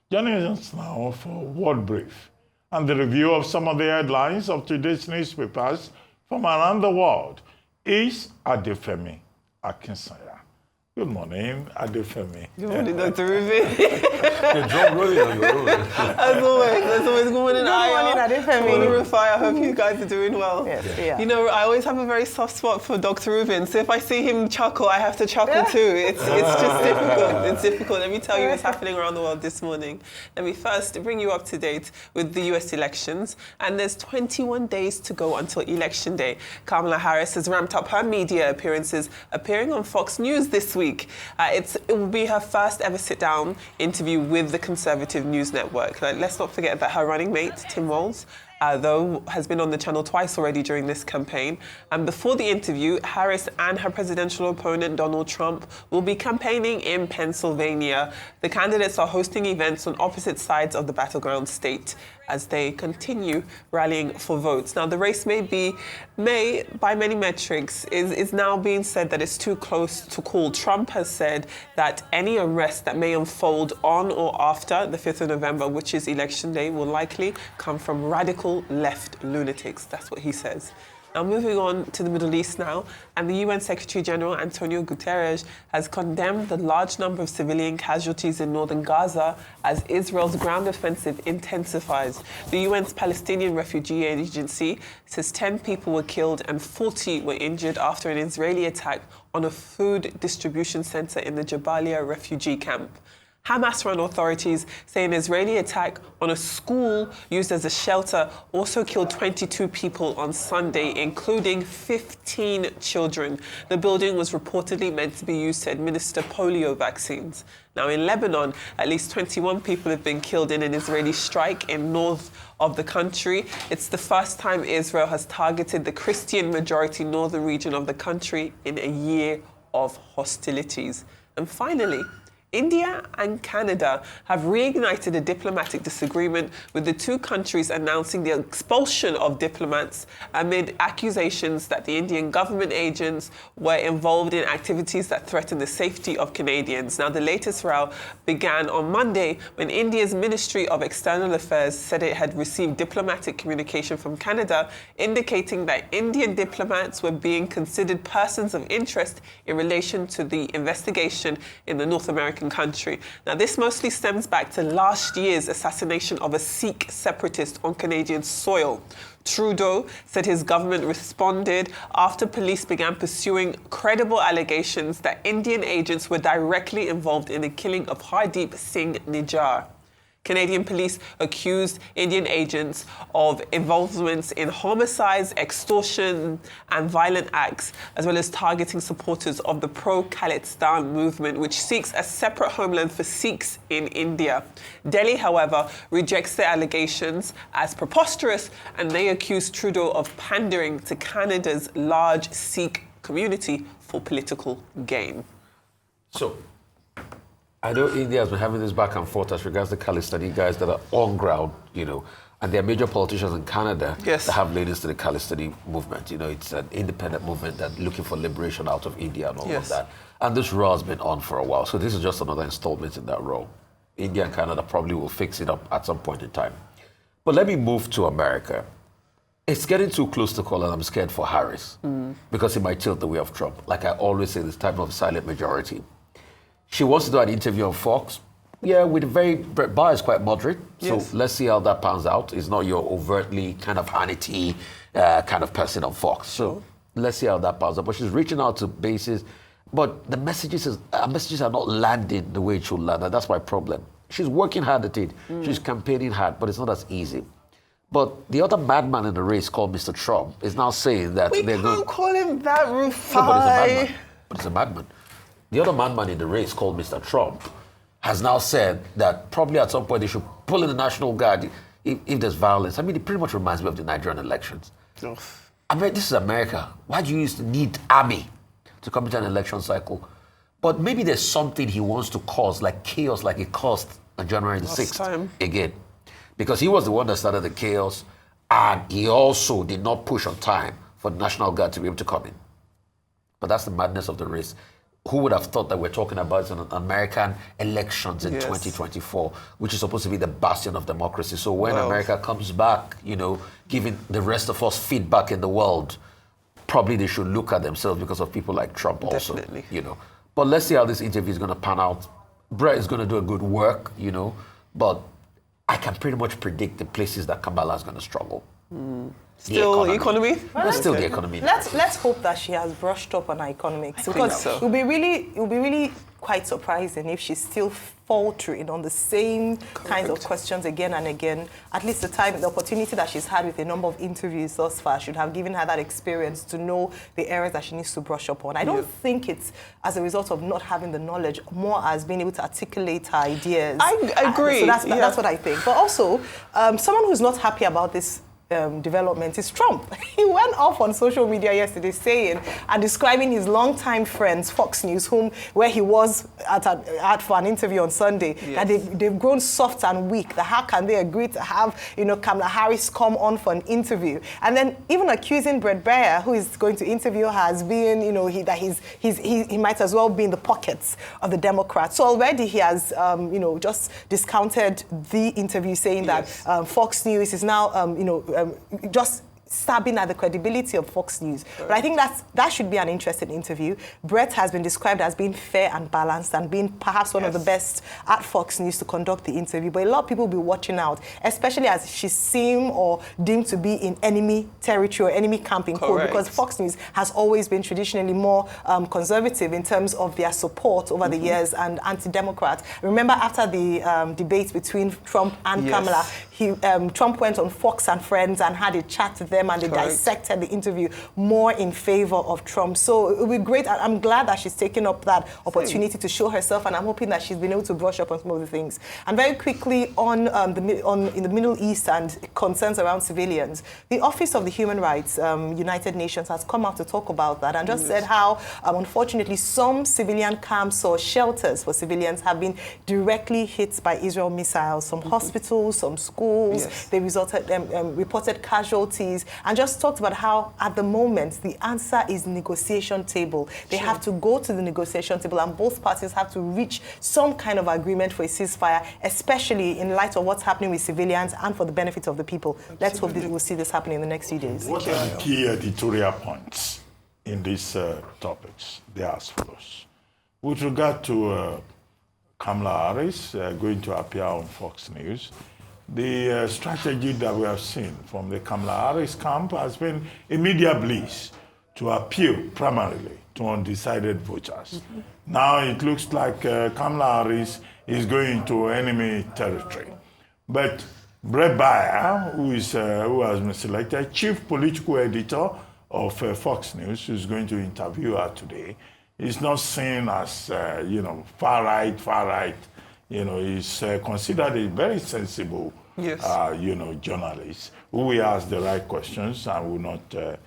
Joining us now for World Brief and the review of some of the headlines of today's newspapers from around the world is Adefemi Akinsanya. Good morning, Adefemi. Good morning, Dr. Ruby. The drum rolling on your own. As always. Good morning, Aya. Adefemi. Good morning, Rufai. I hope you guys are doing well. Yes, yeah. You know, I always have a very soft spot for Dr. Rubin, so if I see him chuckle, I have to chuckle too. It's just difficult. It's difficult. Let me tell you what's happening around the world this morning. Let me first bring you up to date with the US elections. And there's 21 days to go until Election Day. Kamala Harris has ramped up her media appearances, appearing on Fox News this week. It will be her first ever sit-down interview with the conservative news network. Let's not forget that her running mate, Tim Walz, though, has been on the channel twice already during this campaign. And before the interview, Harris and her presidential opponent, Donald Trump, will be campaigning in Pennsylvania. The candidates are hosting events on opposite sides of the battleground state as they continue rallying for votes. Now, the race may, by many metrics, is now being said that it's too close to call. Trump has said that any arrest that may unfold on or after the 5th of November, which is Election Day, will likely come from radical left lunatics. That's what he says. Now, moving on to the Middle East now, and the UN Secretary General Antonio Guterres has condemned the large number of civilian casualties in northern Gaza as Israel's ground offensive intensifies. The UN's Palestinian Refugee Agency says 10 people were killed and 40 were injured after an Israeli attack on a food distribution center in the Jabalia refugee camp. Hamas-run authorities say an Israeli attack on a school used as a shelter also killed 22 people on Sunday, including 15 children. The building was reportedly meant to be used to administer polio vaccines. Now, in Lebanon, at least 21 people have been killed in an Israeli strike in north of the country. It's the first time Israel has targeted the Christian-majority northern region of the country in a year of hostilities. And finally, India and Canada have reignited a diplomatic disagreement, with the two countries announcing the expulsion of diplomats amid accusations that the Indian government agents were involved in activities that threaten the safety of Canadians. Now, the latest row began on Monday when India's Ministry of External Affairs said it had received diplomatic communication from Canada indicating that Indian diplomats were being considered persons of interest in relation to the investigation in the North American country. Now, this mostly stems back to last year's assassination of a Sikh separatist on Canadian soil. Trudeau said his government responded after police began pursuing credible allegations that Indian agents were directly involved in the killing of Hardeep Singh Nijjar. Canadian police accused Indian agents of involvements in homicides, extortion, and violent acts, as well as targeting supporters of the pro-Khalistan movement, which seeks a separate homeland for Sikhs in India. Delhi, however, rejects the allegations as preposterous, and they accuse Trudeau of pandering to Canada's large Sikh community for political gain. So, I know India has been having this back and forth as regards the Khalistani guys that are on ground, and there are major politicians in Canada that have leanings to the Khalistani movement. It's an independent movement that's looking for liberation out of India and all of that. And this row has been on for a while, so this is just another installment in that row. India and Canada probably will fix it up at some point in time. But let me move to America. It's getting too close to call, and I'm scared for Harris because it might tilt the way of Trump. Like I always say, this type of silent majority. She wants to do an interview on Fox. Yeah, with Brett Baer is quite moderate. So let's see how that pans out. It's not your overtly kind of Hannity kind of person on Fox. So let's see how that pans out. But she's reaching out to bases. But the messages are not landing the way it should land. And that's my problem. She's working hard at it. She's campaigning hard, but it's not as easy. But the other madman in the race called Mr. Trump is now saying that we can't call him that, Rufai. No, but it's a madman. The other madman in the race, called Mr. Trump, has now said that probably at some point they should pull in the National Guard if there's violence. I mean, it pretty much reminds me of the Nigerian elections. I mean, this is America. Why do you used to need army to come into an election cycle? But maybe there's something he wants to cause, like chaos, like it caused on January the 6th again. Because he was the one that started the chaos, and he also did not push on time for the National Guard to be able to come in. But that's the madness of the race. who would have thought that we're talking about an American elections in 2024, which is supposed to be the bastion of democracy. So when America comes back, giving the rest of us feedback in the world, probably they should look at themselves because of people like Trump also. Definitely. But let's see how this interview is going to pan out. Brett is going to do a good work, but I can pretty much predict the places that Kamala is going to struggle. Still economy? Still the economy. Let's hope that she has brushed up on her economics, because it will be really quite surprising if she's still faltering on the same kinds of questions again and again. At least the opportunity that she's had with a number of interviews thus far should have given her that experience to know the areas that she needs to brush up on. I don't think it's as a result of not having the knowledge, more as being able to articulate her ideas. I agree. So that's what I think. But also, someone who's not happy about this development is Trump. He went off on social media yesterday saying and describing his longtime friends, Fox News, where he was at for an interview on Sunday, that they've grown soft and weak. That how can they agree to have Kamala Harris come on for an interview, and then even accusing Brett Baier, who is going to interview her, as being he might as well be in the pockets of the Democrats. So already he has just discounted the interview, saying that Fox News is now just stabbing at the credibility of Fox News. But I think that should be an interesting interview. Brett has been described as being fair and balanced and being perhaps one of the best at Fox News to conduct the interview. But a lot of people will be watching out, especially as she seemed or deemed to be in enemy territory or enemy camp in quote, because Fox News has always been traditionally more conservative in terms of their support over the years and anti-Democrat. Remember after the debate between Trump and Kamala, Trump went on Fox and Friends and had a chat with them, and they dissected the interview more in favor of Trump. So it will be great. I'm glad that she's taken up that opportunity to show herself, and I'm hoping that she's been able to brush up on some of the things. And very quickly in the Middle East and concerns around civilians, the Office of the Human Rights, United Nations, has come out to talk about that and just said how, unfortunately, some civilian camps or shelters for civilians have been directly hit by Israel missiles. Some hospitals, some schools, they reported casualties, and just talked about how, at the moment, the answer is negotiation table. They have to go to the negotiation table, and both parties have to reach some kind of agreement for a ceasefire, especially in light of what's happening with civilians and for the benefit of the people. Absolutely. Let's hope that we'll see this happening in the next few days. What are the key editorial points in these topics? They are as follows. With regard to Kamala Harris going to appear on Fox News, the strategy that we have seen from the Kamala Harris camp has been a media bliss to appeal primarily to undecided voters. Now it looks like Kamala Harris is going to enemy territory. But Brett Baier, who has been selected chief political editor of Fox News, who's going to interview her today, is not seen as far right. He's considered a very sensible, journalist who will ask the right questions and will not,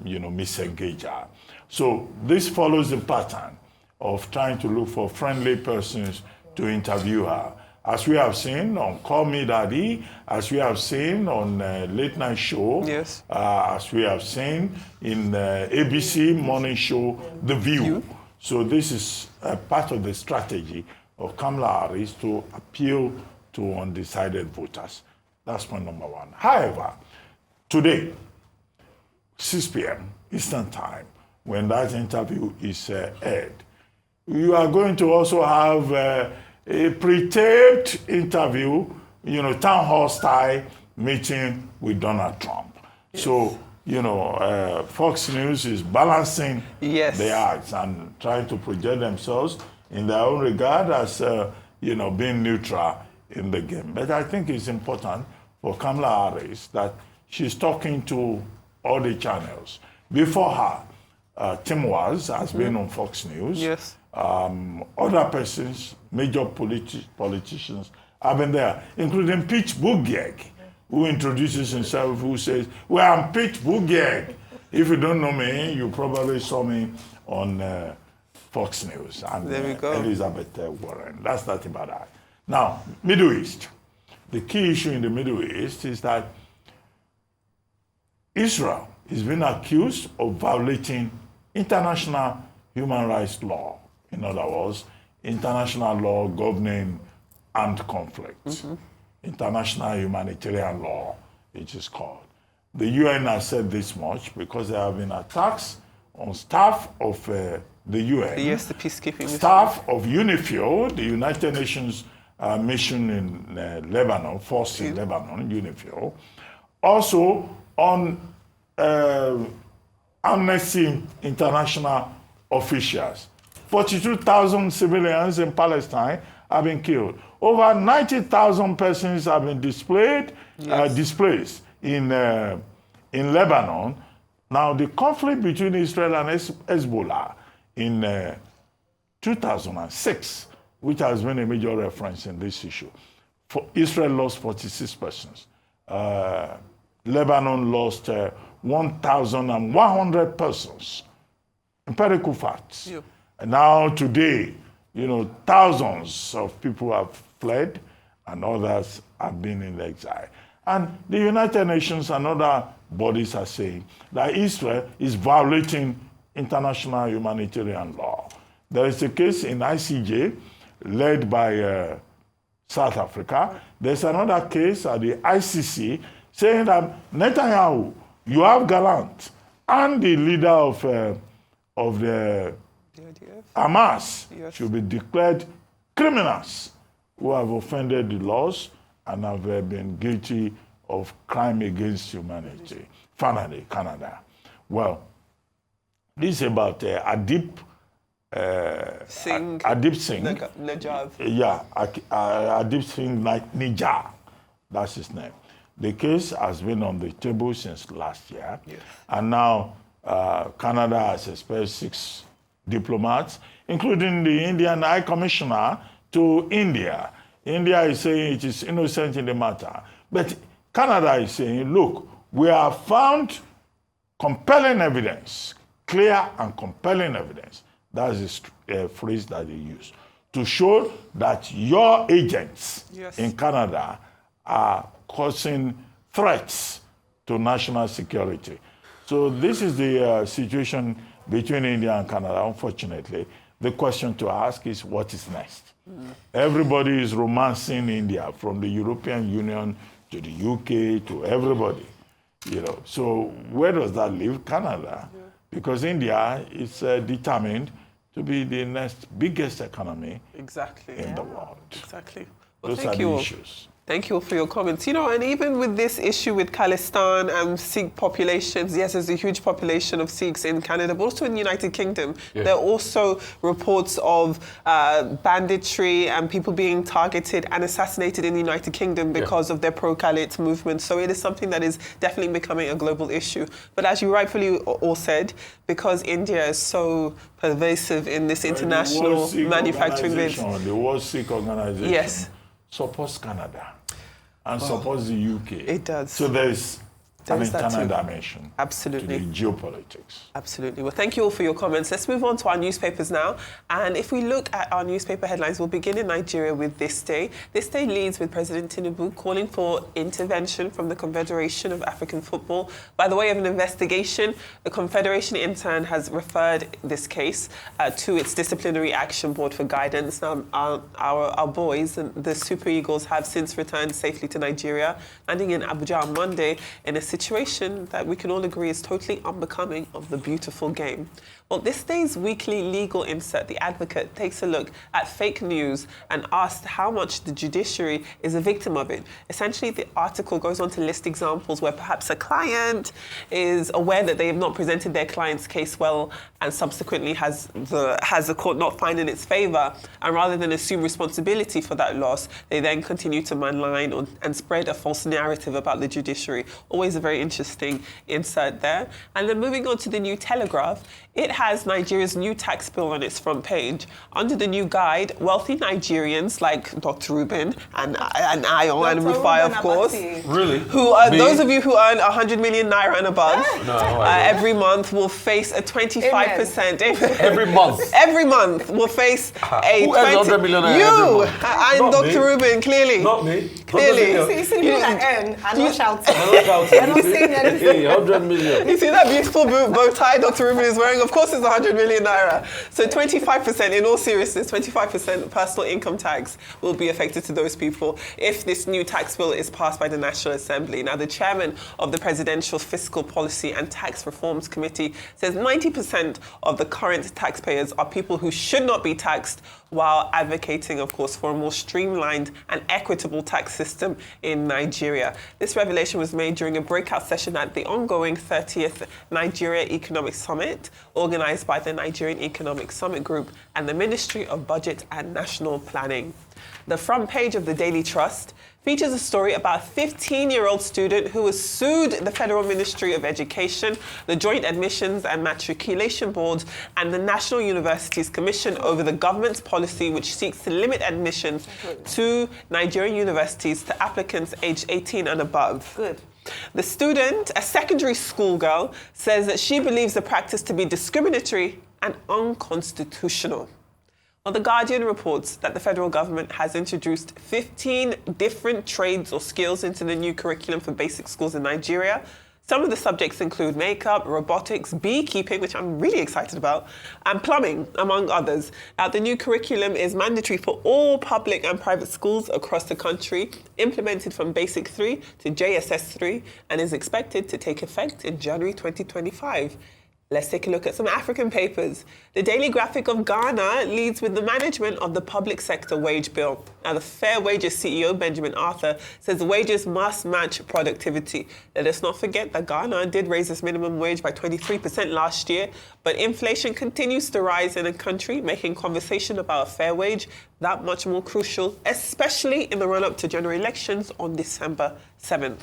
misengage her. So this follows the pattern of trying to look for friendly persons to interview her. As we have seen on Call Me Daddy, as we have seen on Late Night Show, as we have seen in ABC Morning Show, The View. So this is part of the strategy of Kamala Harris to appeal to undecided voters. That's point number one. However, today, 6 p.m. Eastern Time, when that interview is aired, you are going to also have a pre-taped interview, town hall style meeting with Donald Trump. So, Fox News is balancing the acts and trying to project themselves in their own regard as, being neutral in the game. But I think it's important for Kamala Harris that she's talking to all the channels. Before her, Tim Walz has been on Fox News. Other persons, major politicians have been there, including Pete Buttigieg, who introduces himself, who says, well, I'm Pete Buttigieg. If you don't know me, you probably saw me on Fox News and there we go. Elizabeth Warren. That's that about that. Now, Middle East. The key issue in the Middle East is that Israel is being accused of violating international human rights law. In other words, international law governing armed conflicts. International humanitarian law, it is called. The UN has said this much because there have been attacks on staff of the UN. Yes, the peacekeeping staff of UNIFIL, the United Nations mission in Lebanon, force in Lebanon, UNIFIL. Also on Amnesty International officials. 42,000 civilians in Palestine have been killed. Over 90,000 persons have been displaced in Lebanon. Now, the conflict between Israel and Hezbollah in 2006, which has been a major reference in this issue, Israel lost 46 persons. Lebanon lost 1,100 persons. Empirical facts. Yeah. And now today, thousands of people have fled and others have been in exile. And the United Nations and other bodies are saying that Israel is violating international humanitarian law. There is a case in ICJ led by South Africa. There's another case at the ICC saying that Netanyahu, Yoav Gallant, and the leader of the Hamas should be declared criminals who have offended the laws and have been guilty of crime against humanity. Finally, Canada. Well, this is about Adib Singh. Adib Singh. Najab. Yeah, Adib Singh Nijar. That's his name. The case has been on the table since last year. Yes. And now Canada has expelled 6 diplomats, including the Indian High Commissioner to India. India is saying it is innocent in the matter. But Canada is saying, look, we have found compelling evidence, clear and compelling evidence. That's the phrase that they use, to show that your agents in Canada are causing threats to national security. So this is the situation between India and Canada. Unfortunately, the question to ask is, what is next? Everybody is romancing India, from the European Union to the UK to everybody. So where does that leave Canada? Because India is determined to be the next biggest economy in the world. Exactly. Well, Those are the issues. Thank you all for your comments. And even with this issue with Khalistan and Sikh populations, yes, there's a huge population of Sikhs in Canada, but also in the United Kingdom. Yeah. There are also reports of banditry and people being targeted and assassinated in the United Kingdom because of their pro-Khalid movement. So it is something that is definitely becoming a global issue. But as you rightfully all said, because India is so pervasive in this international manufacturing business. The World Sikh Organization supports Canada and supports the UK. It does. So there's an internal dimension to the geopolitics. Absolutely. Well, thank you all for your comments. Let's move on to our newspapers now. And if we look at our newspaper headlines, we'll begin in Nigeria with This Day. This Day leads with President Tinubu calling for intervention from the Confederation of African Football. By the way of an investigation, the Confederation in turn has referred this case to its disciplinary action board for guidance. Now, our boys, the Super Eagles, have since returned safely to Nigeria, landing in Abuja on Monday in a situation that we can all agree is totally unbecoming of the beautiful game. Well, This Day's weekly legal insert, The Advocate, takes a look at fake news and asks how much the judiciary is a victim of it. Essentially, the article goes on to list examples where perhaps a client is aware that they have not presented their client's case well and subsequently has the court not find in its favour. And rather than assume responsibility for that loss, they then continue to malign and spread a false narrative about the judiciary. Always a very interesting insert there. And then moving on to the New Telegraph, it has Nigeria's new tax bill on its front page. Under the new guide, wealthy Nigerians like Dr. Reuben and Ayo and Rufai, of course. Really? Those of you who earn 100 million naira and above, every month will face a 25%. Every month? Every month will face a who earns 100 million naira you every month? and Dr. Reuben, clearly. Not me. Clearly. You see people that earn and not shouting. They're not saying anything. 100 million. You see that beautiful bow tie Dr. Rubin is wearing? Of course it's 100 million naira. So 25%, in all seriousness, 25% personal income tax will be affected to those people if this new tax bill is passed by the National Assembly. Now, the chairman of the Presidential Fiscal Policy and Tax Reforms Committee says 90% of the current taxpayers are people who should not be taxed, while advocating, of course, for a more streamlined and equitable tax system in Nigeria. This revelation was made during a breakout session at the ongoing 30th Nigeria Economic Summit, organized by the Nigerian Economic Summit Group and the Ministry of Budget and National Planning. The front page of the Daily Trust features a story about a 15-year-old student who has sued the Federal Ministry of Education, the Joint Admissions and Matriculation Board, and the National Universities Commission over the government's policy which seeks to limit admissions to Nigerian universities to applicants aged 18 and above. Good. The student, a secondary school girl, says that she believes the practice to be discriminatory and unconstitutional. Well, The Guardian reports that the federal government has introduced 15 different trades or skills into the new curriculum for basic schools in Nigeria. Some of the subjects include makeup, robotics, beekeeping, which I'm really excited about, and plumbing, among others. Now, the new curriculum is mandatory for all public and private schools across the country, implemented from Basic 3 to JSS 3, and is expected to take effect in January 2025. Let's take a look at some African papers. The Daily Graphic of Ghana leads with the management of the public sector wage bill. Now, the Fair Wages CEO, Benjamin Arthur, says wages must match productivity. Let us not forget that Ghana did raise its minimum wage by 23% last year, but inflation continues to rise in the country, making conversation about a fair wage that much more crucial, especially in the run-up to general elections on December 7th.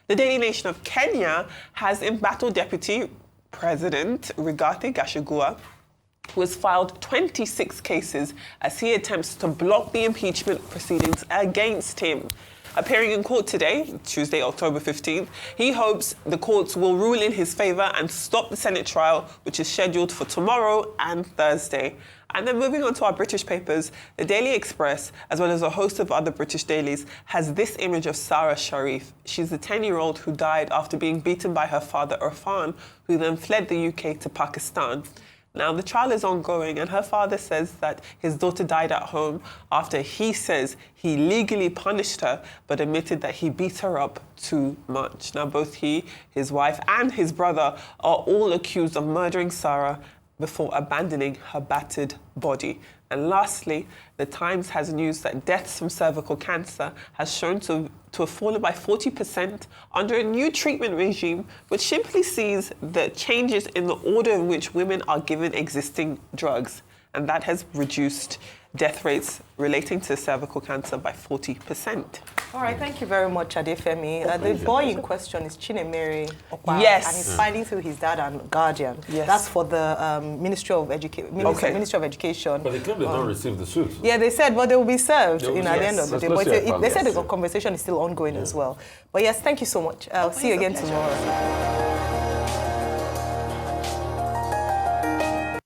The Daily Nation of Kenya has embattled Deputy President Rigathi Gachagua, who has filed 26 cases as he attempts to block the impeachment proceedings against him. Appearing in court today, Tuesday, October 15th, he hopes the courts will rule in his favour and stop the Senate trial, which is scheduled for tomorrow and Thursday. And then moving on to our British papers, the Daily Express, as well as a host of other British dailies, has this image of Sarah Sharif. She's the 10-year-old who died after being beaten by her father, Irfan, who then fled the UK to Pakistan. Now, the trial is ongoing, and her father says that his daughter died at home after he says he legally punished her, but admitted that he beat her up too much. Now, both he, his wife, and his brother are all accused of murdering Sarah before abandoning her battered body. And lastly, The Times has news that deaths from cervical cancer has shown to have fallen by 40% under a new treatment regime, which simply sees the changes in the order in which women are given existing drugs. And that has reduced death rates relating to cervical cancer by 40%. All right, thank you very much, Adefemi. The boy in question is Chinemere Okpa, yes, and he's fighting through his dad and guardian. Yes. That's for the Ministry of Education. But they claim they don't receive the suit. Yeah, they said, but they will be served at the end of the day. But they said the conversation is still ongoing as well. But yes, thank you so much. I'll see you again tomorrow.